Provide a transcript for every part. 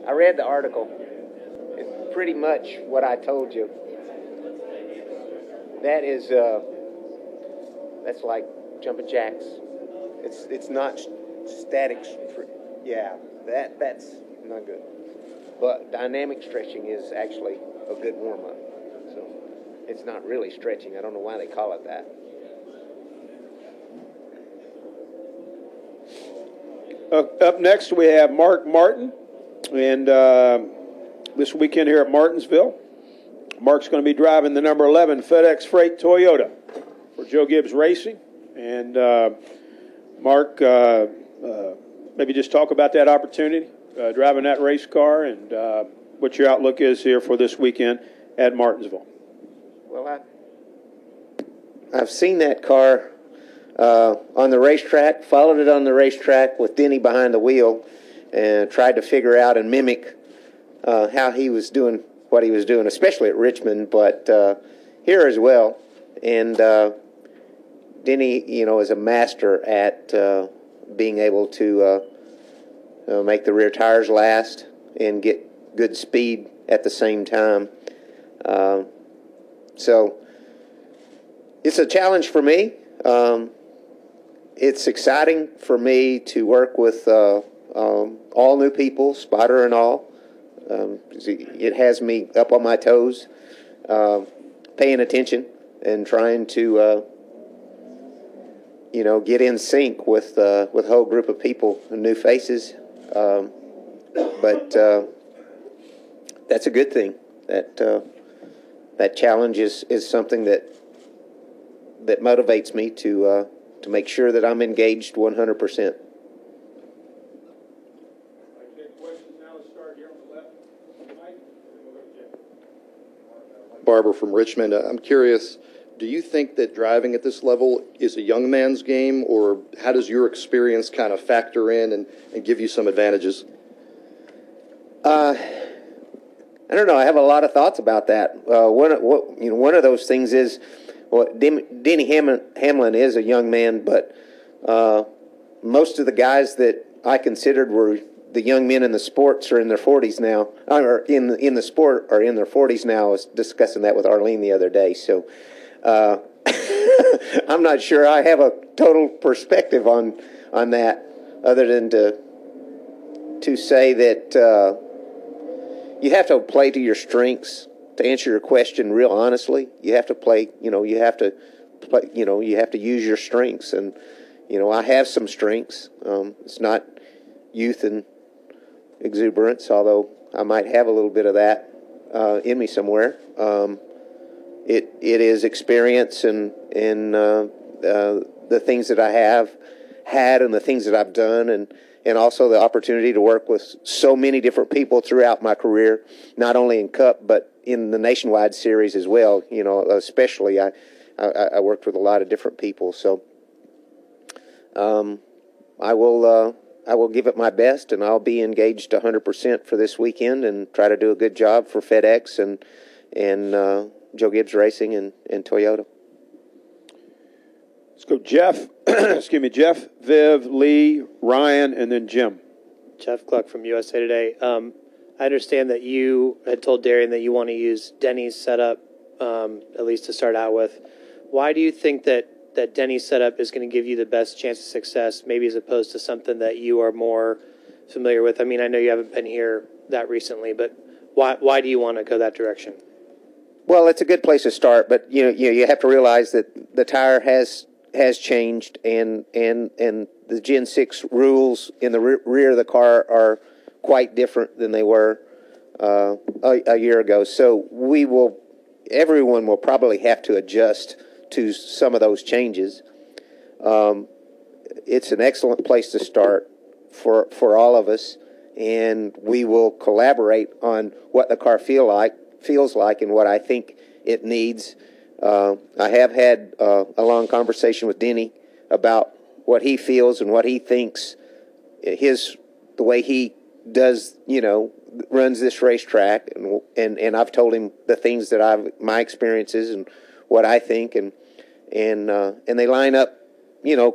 I read the article. It's pretty much what I told you. That is, that's like jumping jacks. It's not static. Yeah, that's not good. But dynamic stretching is actually a good warm-up. So it's not really stretching. I don't know why they call it that. Up next, we have Mark Martin, and this weekend here at Martinsville, Mark's going to be driving the number 11 FedEx Freight Toyota for Joe Gibbs Racing. And Mark, maybe just talk about that opportunity, driving that race car, and what your outlook is here for this weekend at Martinsville. Well, I've seen that car on the racetrack, followed it on the racetrack with Denny behind the wheel, and tried to figure out and mimic how he was doing what he was doing, especially at Richmond, but here as well. And Denny, is a master at being able to make the rear tires last and get good speed at the same time. So it's a challenge for me. It's exciting for me to work with all new people, spotter and all. It has me up on my toes, paying attention and trying to, get in sync with a whole group of people, new faces. But that's a good thing. That challenge is something that motivates me to make sure that I'm engaged 100%. Barber from Richmond. I'm curious, do you think that driving at this level is a young man's game, or how does your experience kind of factor in and give you some advantages? I don't know. I have a lot of thoughts about that. One of those things is, Denny Hamlin is a young man, but most of the guys that I considered were the young men in the sports are in their 40s now, or in the sport are in their 40s now. I was discussing that with Arlene the other day. So I'm not sure I have a total perspective on that, other than to say that you have to play to your strengths. To answer your question real honestly, you have to play. You have to play. You have to use your strengths, and I have some strengths. It's not youth and exuberance, although I might have a little bit of that in me somewhere. It is experience and the things that I have had and the things that I've done, and also the opportunity to work with so many different people throughout my career, not only in Cup but in the nationwide series as well. Especially I worked with a lot of different people, so I will give it my best, and I'll be engaged 100% for this weekend and try to do a good job for FedEx and Joe Gibbs Racing and Toyota. Let's go Jeff. Excuse me, Jeff, Viv, Lee, Ryan, and then Jim. Jeff Gluck from USA Today. I understand that you had told Darian that you want to use Denny's setup, at least to start out with. Why do you think that Denny's setup is going to give you the best chance of success, maybe as opposed to something that you are more familiar with? I mean, I know you haven't been here that recently, but why do you want to go that direction? Well, it's a good place to start, but you have to realize that the tire has changed, and the Gen 6 rules in the rear of the car are quite different than they were a year ago. So everyone will probably have to adjust to some of those changes. It's an excellent place to start for all of us, and we will collaborate on what the car feels like and what I think it needs. I have had a long conversation with Denny about what he feels and what he thinks, the way he does, runs this racetrack, and I've told him the things that my experiences and what I think, and they line up,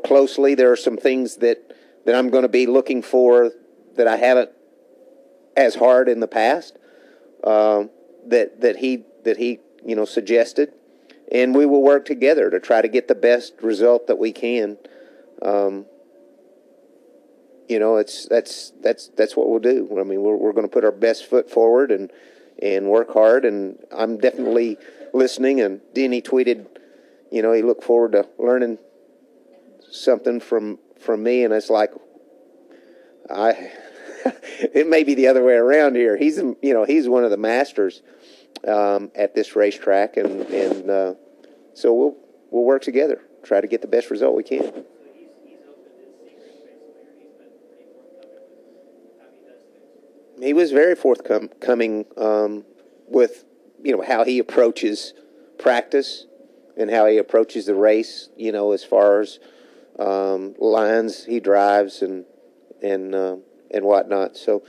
closely. There are some things that I'm going to be looking for that I haven't as hard in the past that he suggested, and we will work together to try to get the best result that we can. That's what we'll do. I mean, we're going to put our best foot forward and work hard. And I'm definitely listening. And Denny tweeted, he looked forward to learning something from me. And it's like, it may be the other way around here. He's one of the masters at this racetrack, and so we'll work together, try to get the best result we can. He was very forthcoming with how he approaches practice and how he approaches the race. As far as lines he drives and whatnot. So,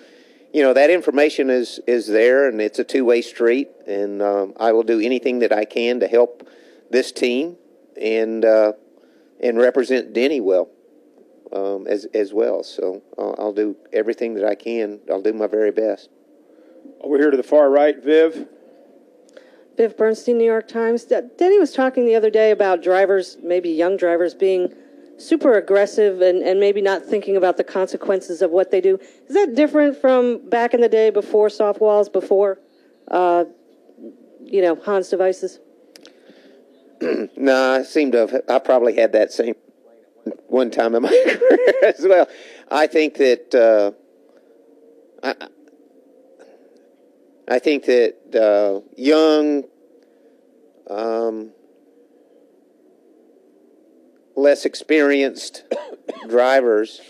that information is there, and it's a two-way street. And I will do anything that I can to help this team and represent Denny well. As well. So I'll do everything that I can. I'll do my very best. Over here to the far right, Viv. Viv Bernstein, New York Times. Denny was talking the other day about drivers, maybe young drivers, being super aggressive and maybe not thinking about the consequences of what they do. Is that different from back in the day before soft walls, before, Hans devices? No, I probably had that same one time in my career as well. I think that young, less experienced drivers,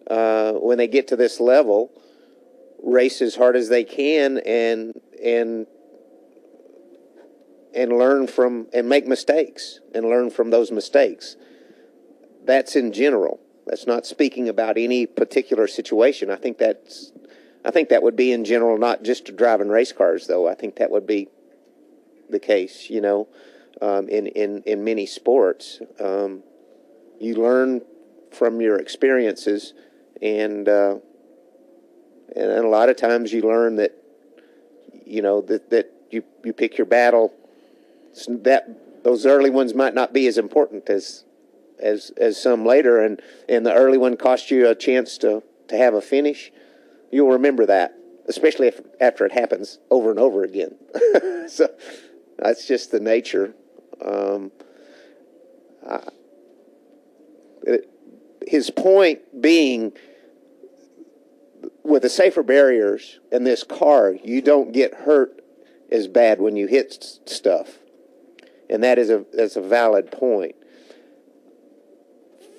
when they get to this level, race as hard as they can and learn from and make mistakes and learn from those mistakes. That's in general. That's not speaking about any particular situation. I think that would be in general, not just to driving race cars, though. I think that would be the case, in many sports. You learn from your experiences, and a lot of times you learn that, that you pick your battle. That those early ones might not be as important as some later, and the early one cost you a chance to have a finish. You'll remember that, especially after it happens over and over again. So that's just the nature. His point being, with the safer barriers in this car, you don't get hurt as bad when you hit stuff, and that's a valid point.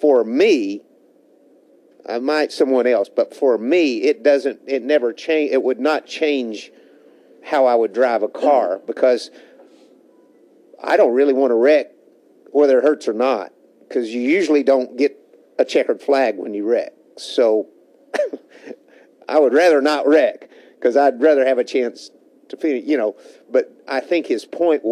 For me, I might someone else, but for me, it never change. It would not change how I would drive a car, because I don't really want to wreck whether it hurts or not, because you usually don't get a checkered flag when you wreck. So I would rather not wreck, because I'd rather have a chance to finish, But I think his point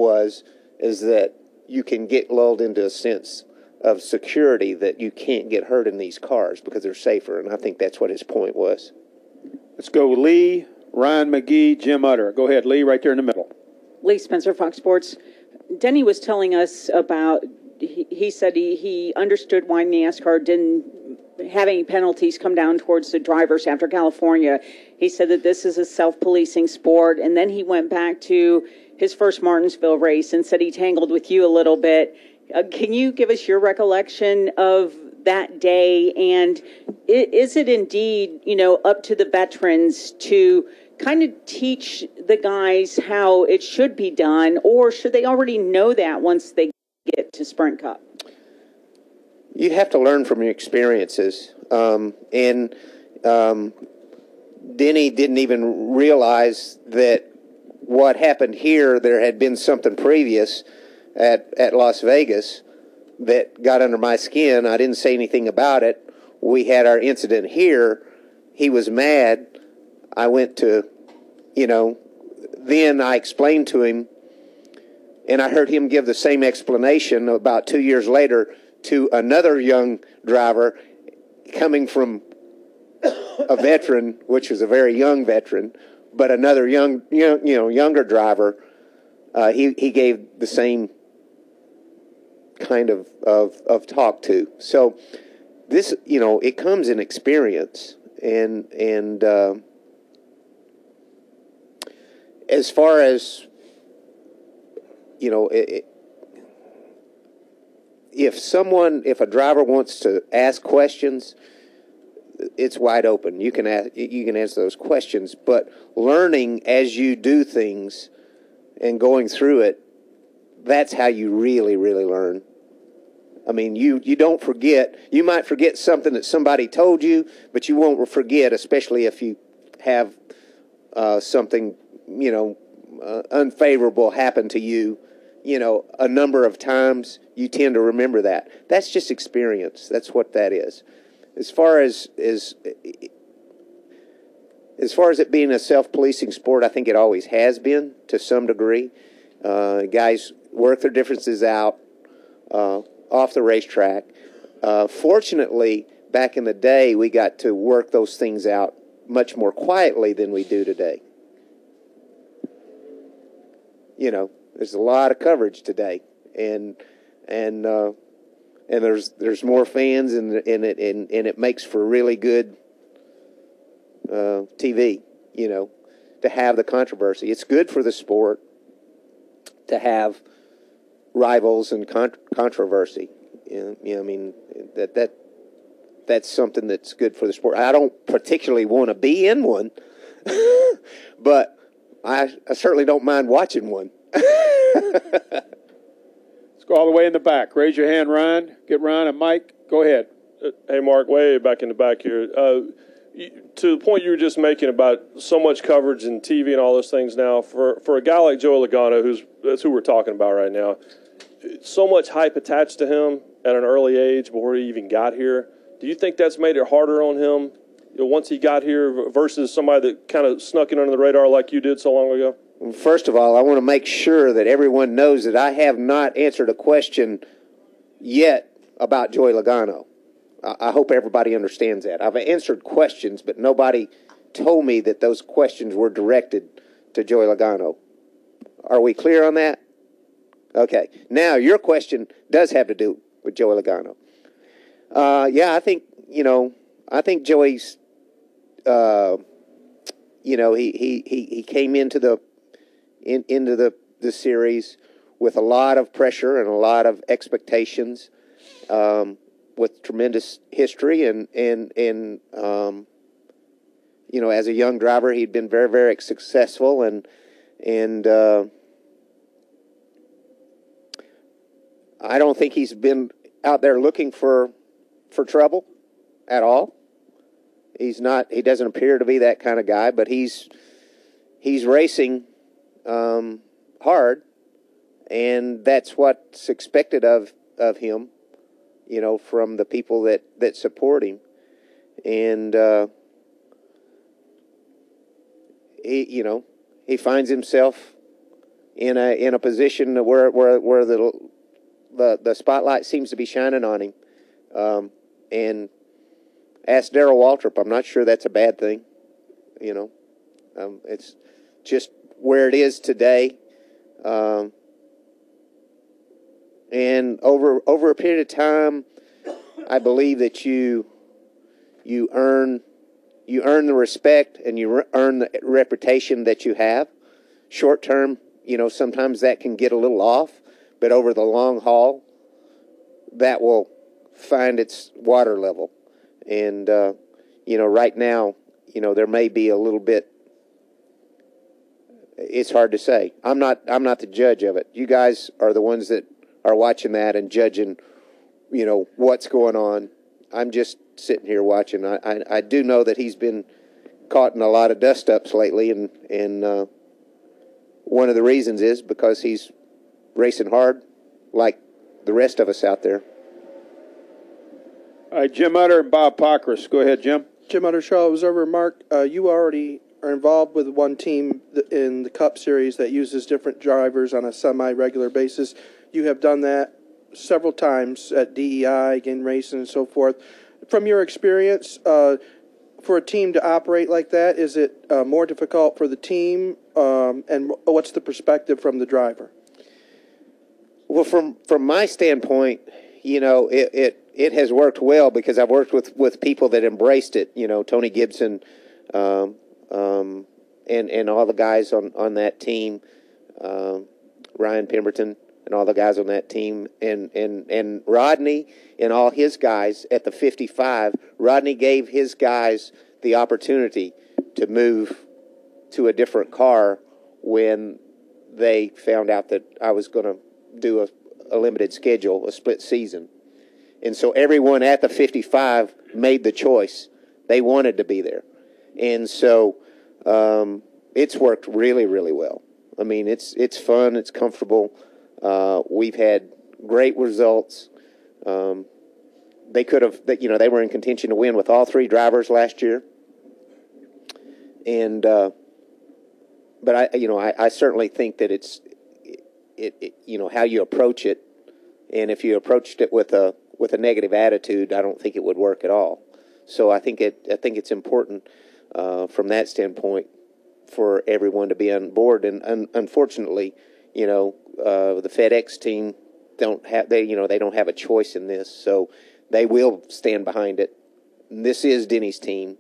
is that you can get lulled into a sense of security that you can't get hurt in these cars because they're safer, and I think that's what his point was. Let's go Lee, Ryan McGee, Jim Utter. Go ahead, Lee, right there in the middle. Lee Spencer, Fox Sports. Denny was telling us about, he said he understood why NASCAR didn't have any penalties come down towards the drivers after California. He said that this is a self-policing sport, and then he went back to his first Martinsville race and said he tangled with you a little bit. Can you give us your recollection of that day? And is it indeed, up to the veterans to kind of teach the guys how it should be done, or should they already know that once they get to Sprint Cup? You have to learn from your experiences. And Denny didn't even realize that what happened here, there had been something previous at Las Vegas that got under my skin. I didn't say anything about it. We had our incident here. He was mad. I went to, then I explained to him, and I heard him give the same explanation about 2 years later to another young driver coming from a veteran, which was a very young veteran, but another younger driver, he gave the same kind of talk to. So this, it comes in experience, and as far as if a driver wants to ask questions, it's wide open. You can answer those questions, but learning as you do things and going through it, that's how you really, really learn. I mean, you don't forget. You might forget something that somebody told you, but you won't forget, especially if you have something, unfavorable happen to you, a number of times. You tend to remember that. That's just experience. That's what that is. As far as it being a self-policing sport, I think it always has been to some degree. Guys work their differences out off the racetrack. Fortunately, back in the day, we got to work those things out much more quietly than we do today. There's a lot of coverage today, and there's more fans, and it makes for really good TV. To have the controversy. It's good for the sport to have rivals and controversy. That's something that's good for the sport. I don't particularly want to be in one, but I certainly don't mind watching one. Let's go all the way in the back. Raise your hand, Ryan. Get Ryan and Mike. Go ahead. Hey, Mark, way back in the back here. To the point you were just making about so much coverage and TV and all those things now, for a guy like Joey Logano, that's who we're talking about right now, so much hype attached to him at an early age before he even got here. Do you think that's made it harder on him once he got here versus somebody that kind of snuck in under the radar like you did so long ago? First of all, I want to make sure that everyone knows that I have not answered a question yet about Joey Logano. I hope everybody understands that. I've answered questions, but nobody told me that those questions were directed to Joey Logano. Are we clear on that? Okay. Now, your question does have to do with Joey Logano. I think Joey's, he came into the series with a lot of pressure and a lot of expectations, with tremendous history, and as a young driver, he'd been very, very successful, and I don't think he's been out there looking for trouble at all. He doesn't appear to be that kind of guy, but he's racing hard, and that's what's expected of him, from the people that support him. And he finds himself in a position where the spotlight seems to be shining on him. And ask Darrell Waltrip, I'm not sure that's a bad thing. It's just where it is today. And over a period of time, I believe that you earn the respect and you earn the reputation that you have. Short term, sometimes that can get a little off, but over the long haul, that will find its water level. And right now, there may be a little bit. It's hard to say. I'm not the judge of it. You guys are the ones that are watching that and judging, what's going on. I'm just sitting here watching. I do know that he's been caught in a lot of dust-ups lately, and one of the reasons is because he's racing hard like the rest of us out there. All right, Jim Utter and Bob Pockris. Go ahead, Jim. Jim Utter, Charlotte Observer. Mark, you already are involved with one team in the Cup Series that uses different drivers on a semi-regular basis. You have done that several times at DEI, again, racing and so forth. From your experience, for a team to operate like that? Is it more difficult for the team? And what's the perspective from the driver? Well, from my standpoint, it has worked well because I've worked with people that embraced it. Tony Gibson, and all the guys on that team, Ryan Pemberton and all the guys on that team, and Rodney and all his guys at the 55. Rodney gave his guys the opportunity to move to a different car when they found out that I was going to do a limited schedule, a split season. And so everyone at the 55 made the choice. They wanted to be there. And so it's worked really, really well. I mean, it's fun. It's comfortable. We've had great results. They could have, they were in contention to win with all three drivers last year. And, but I certainly think that it's, how you approach it. And if you approached it with a negative attitude, I don't think it would work at all. So I think it's important from that standpoint for everyone to be on board. And unfortunately, the FedEx team they don't have a choice in this, so they will stand behind it. And this is Denny's team,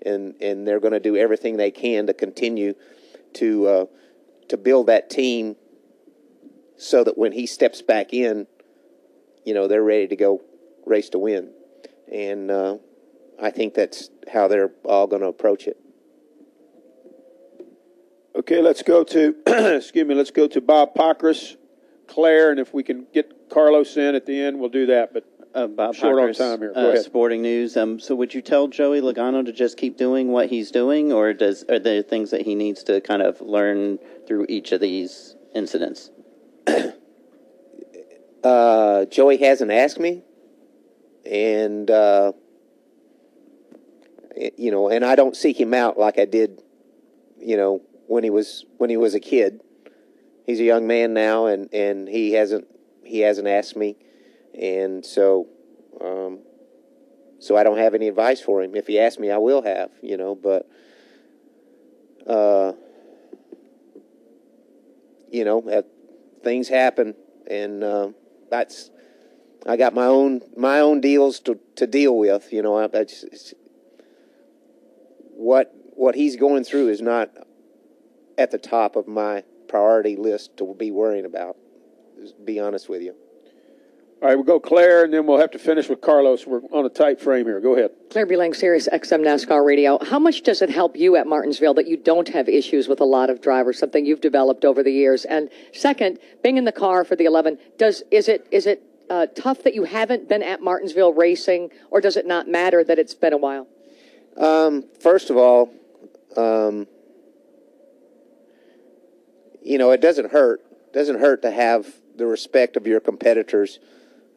and they're going to do everything they can to continue to build that team so that when he steps back in, they're ready to go race to win. And I think that's how they're all going to approach it. Okay, let's go to let's go to Bob Pockris, Claire, and if we can get Carlos in at the end, we'll do that. But Bob short Pockris, on time here. Go ahead. Sporting News. So would you tell Joey Logano to just keep doing what he's doing, or are there things that he needs to kind of learn through each of these incidents? Joey hasn't asked me, and and I don't seek him out like I did, when he was a kid. He's a young man now, and he hasn't asked me, and so I don't have any advice for him. If he asks me, I will have, but things happen, and I got my own deals to deal with. What he's going through is not at the top of my priority list to be worrying about. Just be honest with you. All right, we'll go Claire, and then we'll have to finish with Carlos. We're on a tight frame here. Go ahead. Claire Bulang, Sirius XM NASCAR Radio. How much does it help you at Martinsville that you don't have issues with a lot of drivers, something you've developed over the years? And second, being in the car for the 11, is it tough that you haven't been at Martinsville racing, or does it not matter that it's been a while? First of all, it doesn't hurt. It doesn't hurt to have the respect of your competitors.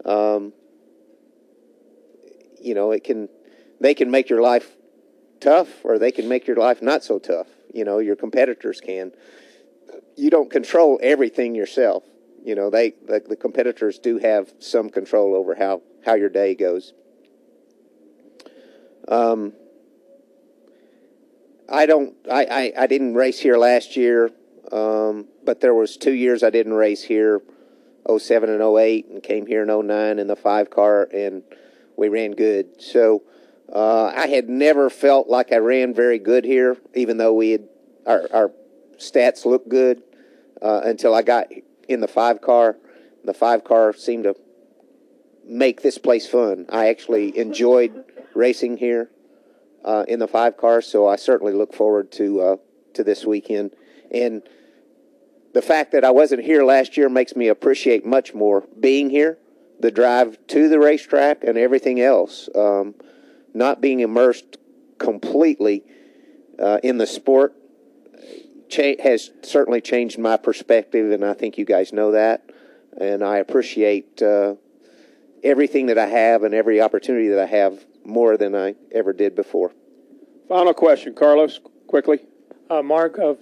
They can make your life tough, or they can make your life not so tough. Your competitors can. You don't control everything yourself. The competitors do have some control over how your day goes. I didn't race here last year, but there was 2 years I didn't race here, 07 and 08, and came here in 09 in the 5-car, and we ran good. So I had never felt like I ran very good here, even though our stats looked good, until I got in the 5-car. The 5-car seemed to make this place fun. I actually enjoyed racing here in the 5-car, so I certainly look forward to this weekend. And the fact that I wasn't here last year makes me appreciate much more being here, the drive to the racetrack and everything else. Not being immersed completely in the sport has certainly changed my perspective, and I think you guys know that. And I appreciate everything that I have and every opportunity that I have more than I ever did before. Final question, Carlos, quickly. Mark of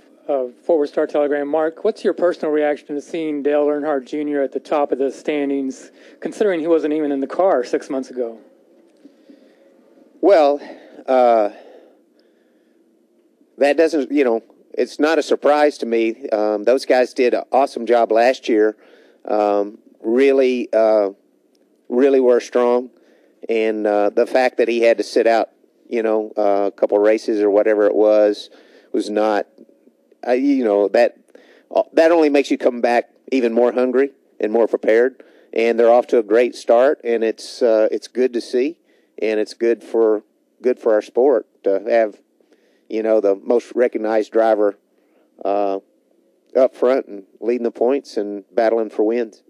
Forward Star Telegram. Mark, what's your personal reaction to seeing Dale Earnhardt Jr. at the top of the standings, considering he wasn't even in the car 6 months ago? Well, that doesn't, it's not a surprise to me. Those guys did an awesome job last year. Really were strong. And the fact that he had to sit out, a couple races or whatever it was not, that only makes you come back even more hungry and more prepared. And they're off to a great start, and it's good to see, and it's good for our sport to have, the most recognized driver up front and leading the points and battling for wins.